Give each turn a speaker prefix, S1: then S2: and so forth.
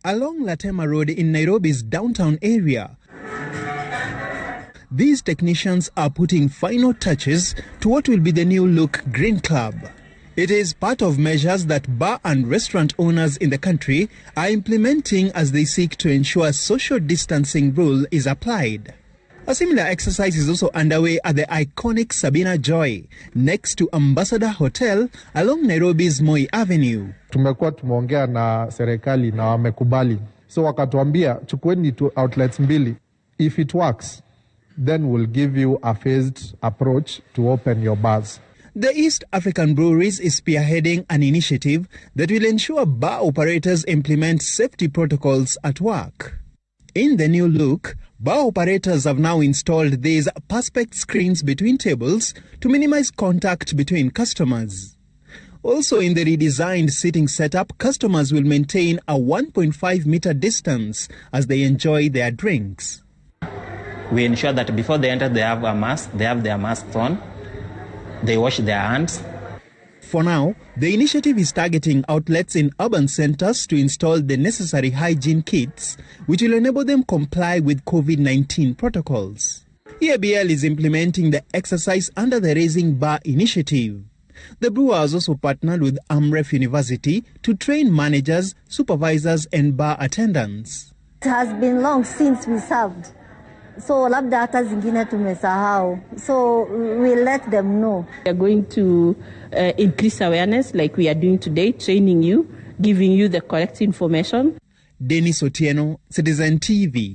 S1: along Latema Road in Nairobi's downtown area. These technicians are putting final touches to what will be the new look Green Club. It is part of measures that bar and restaurant owners in the country are implementing as they seek to ensure social distancing rule is applied. A similar exercise is also underway at the iconic Sabina Joy, next to Ambassador Hotel along Nairobi's Moi Avenue.
S2: Tumekuwa tumeongea na serikali na wamekubali. So wakatuambia chukueni tu outlets mbili. If it works, then we'll give you a phased approach to open your bars.
S1: The East African Breweries is spearheading an initiative that will ensure bar operators implement safety protocols at work. In the new look, bar operators have now installed these perspex screens between tables to minimize contact between customers. Also in the redesigned seating setup, customers will maintain a 1.5-meter distance as they enjoy their drinks.
S3: We ensure that before they enter, they have their mask on. They wash their hands.
S1: For now, the initiative is targeting outlets in urban centers to install the necessary hygiene kits, which will enable them comply with COVID-19 protocols. EABL is implementing the exercise under the Raising Bar initiative. The brewers also partnered with Amref University to train managers, supervisors, and bar attendants.
S4: It has been long since we served. So labda hata zingine tumesahau. So we let them know.
S5: We are going to increase awareness like we are doing today, training you, giving you the correct information.
S1: Dennis Otieno, Citizen TV.